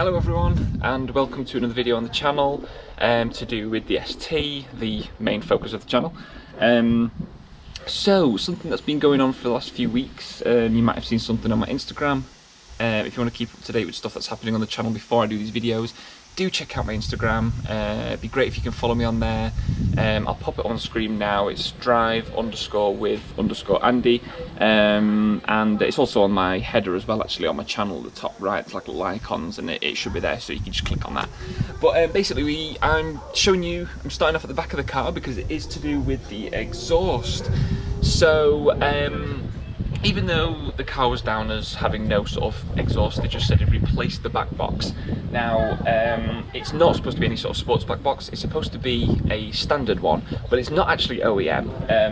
Hello everyone, and welcome to another video on the channel to do with the ST, the main focus of the channel. So something that's been going on for the last few weeks, you might have seen something on my Instagram. If you want to keep up to date with stuff that's happening on the channel before I do these videos, do check out my Instagram. It'd be great if you can follow me on there. I'll pop it on the screen now. It's drive_with_Andy, and it's also on my header as well, actually on my channel at the top right. It's like little icons, and it should be there, so you can just click on that. But basically I'm starting off at the back of the car because it is to do with the exhaust. So even though the car was down as having no sort of exhaust, they just said it replaced the back box. Now, it's not supposed to be any sort of sports back box. It's supposed to be a standard one, but it's not actually OEM.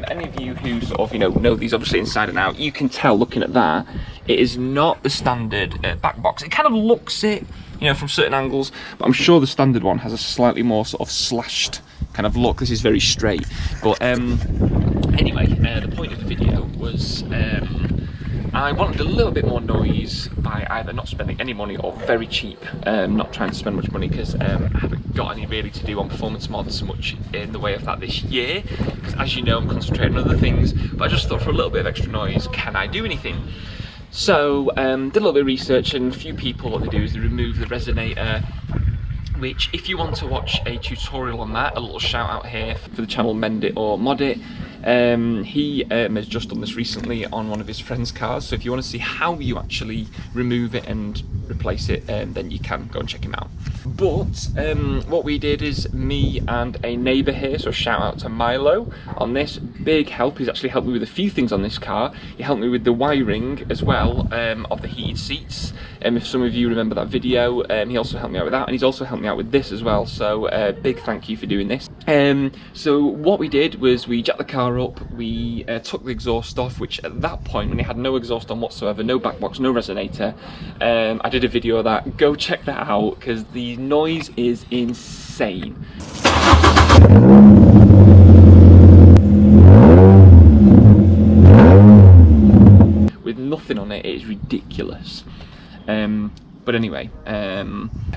Any of you who sort of, know these obviously inside and out, you can tell looking at that, it is not the standard back box. It kind of looks it, from certain angles, but I'm sure the standard one has a slightly more sort of slashed kind of look. This is very straight. But anyway, the point of the video was I wanted a little bit more noise by either not spending any money or very cheap, not trying to spend much money because I haven't got any really to do on performance mods so much in the way of that this year, because as you know I'm concentrating on other things, but I just thought for a little bit of extra noise, can I do anything? So did a little bit of research, and a few people, what they do is they remove the resonator, which if you want to watch a tutorial on that, a little shout out here for the channel Mend It or Mod It. He has just done this recently on one of his friend's cars, so if you want to see how you actually remove it and replace it, then you can go and check him out. But what we did is me and a neighbour here, so shout out to Milo on this, big help. He's actually helped me with a few things on this car. He helped me with the wiring as well of the heated seats. If some of you remember that video, he also helped me out with that, and he's also helped me out with this as well, so big thank you for doing this. So what we did was we jacked the car up, we took the exhaust off, which at that point, when it had no exhaust on whatsoever, no back box, no resonator, I did a video of that. Go check that out because the noise is insane. With nothing on it, it is ridiculous. But anyway,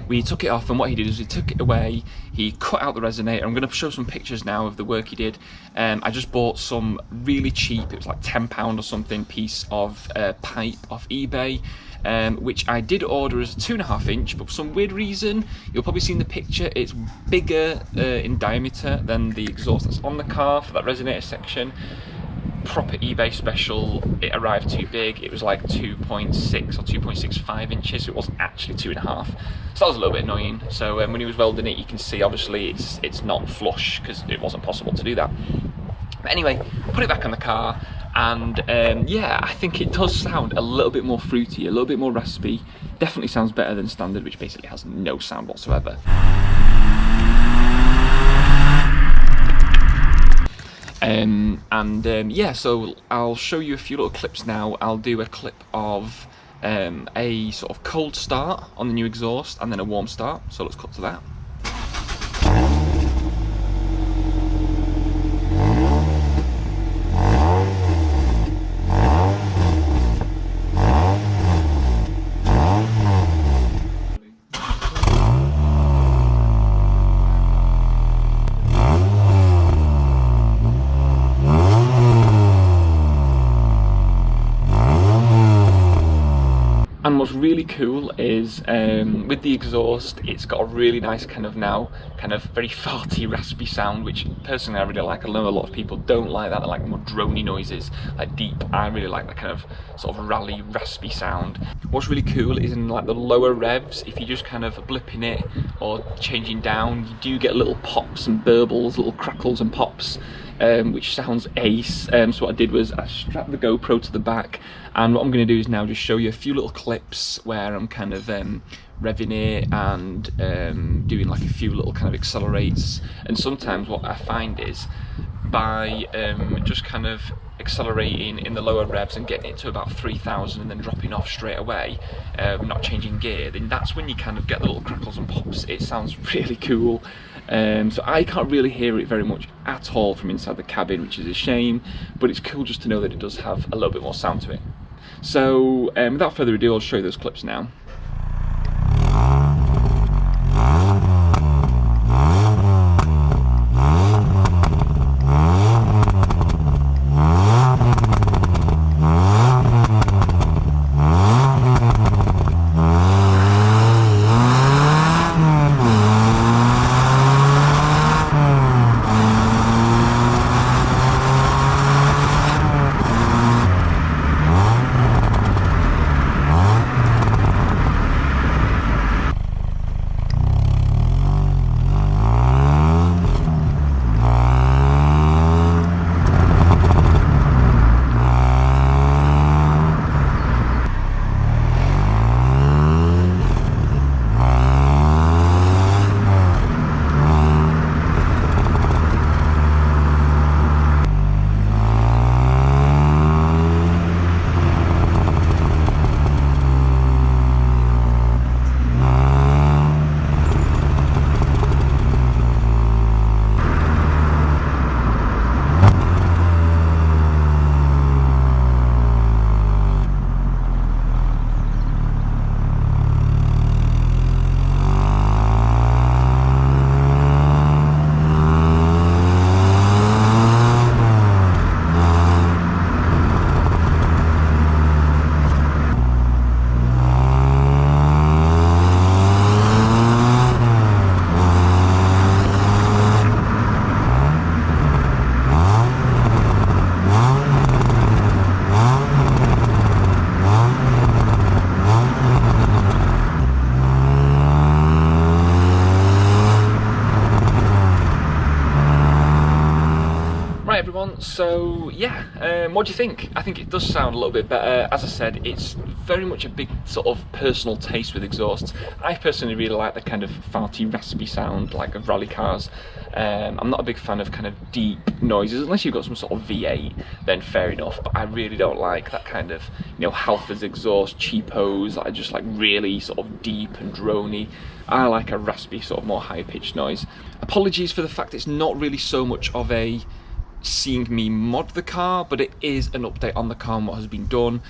we took it off, and what he did is he took it away, he cut out the resonator. I'm going to show some pictures now of the work he did. I just bought some really cheap, it was like £10 or something, piece of pipe off eBay, which I did order as a 2.5 inch, but for some weird reason, you'll probably see in the picture, it's bigger in diameter than the exhaust that's on the car for that resonator section. Proper eBay special, it arrived too big. It was like 2.6 or 2.65 inches, so it wasn't actually 2.5. So that was a little bit annoying. So when he was welding it, you can see obviously it's not flush because it wasn't possible to do that. But anyway, put it back on the car, and yeah, I think it does sound a little bit more fruity, a little bit more raspy. Definitely sounds better than standard, which basically has no sound whatsoever. Yeah, so I'll show you a few little clips now. I'll do a clip of a sort of cold start on the new exhaust and then a warm start, so let's cut to that. And what's really cool is with the exhaust, it's got a really nice kind of very farty, raspy sound, which personally I really like. I know a lot of people don't like that. They like more drony noises, like deep. I really like that kind of sort of rally, raspy sound. What's really cool is in like the lower revs, if you just kind of blipping it or changing down, you do get little pops and burbles, little crackles and pops, which sounds ace. So what I did was I strapped the GoPro to the back, and what I'm going to do is now just show you a few little clips where I'm kind of revving it and doing like a few little kind of accelerates. And sometimes what I find is by just kind of accelerating in the lower revs and getting it to about 3,000 and then dropping off straight away, not changing gear, then that's when you kind of get the little crackles and pops. It sounds really cool. So I can't really hear it very much at all from inside the cabin, which is a shame, but it's cool just to know that it does have a little bit more sound to it. So without further ado, I'll show you those clips now. So yeah, what do you think? I think it does sound a little bit better. As I said, it's very much a big sort of personal taste with exhausts. I personally really like the kind of farty, raspy sound like of rally cars. I'm not a big fan of kind of deep noises, unless you've got some sort of V8, then fair enough, but I really don't like that kind of, you know, Halfords exhaust cheapos that are just like really sort of deep and drony. I like a raspy, sort of more high-pitched noise. Apologies for the fact it's not really so much of a seeing me mod the car, but it is an update on the car and what has been done.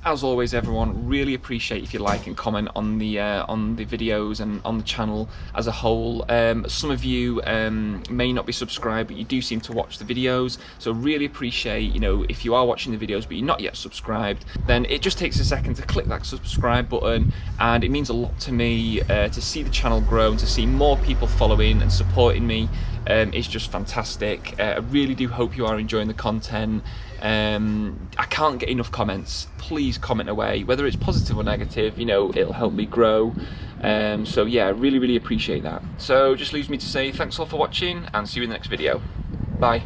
As always, everyone, really appreciate if you like and comment on the videos and on the channel as a whole. Some of you may not be subscribed, but you do seem to watch the videos, so really appreciate, you know, if you are watching the videos but you're not yet subscribed, then it just takes a second to click that subscribe button, and it means a lot to me to see the channel grow and to see more people following and supporting me. It's just fantastic. I really do hope you are enjoying the content. I can't get enough comments. Please comment away, whether it's positive or negative, you know, it'll help me grow. So yeah, I really appreciate that. So just leaves me to say thanks all for watching and see you in the next video. Bye.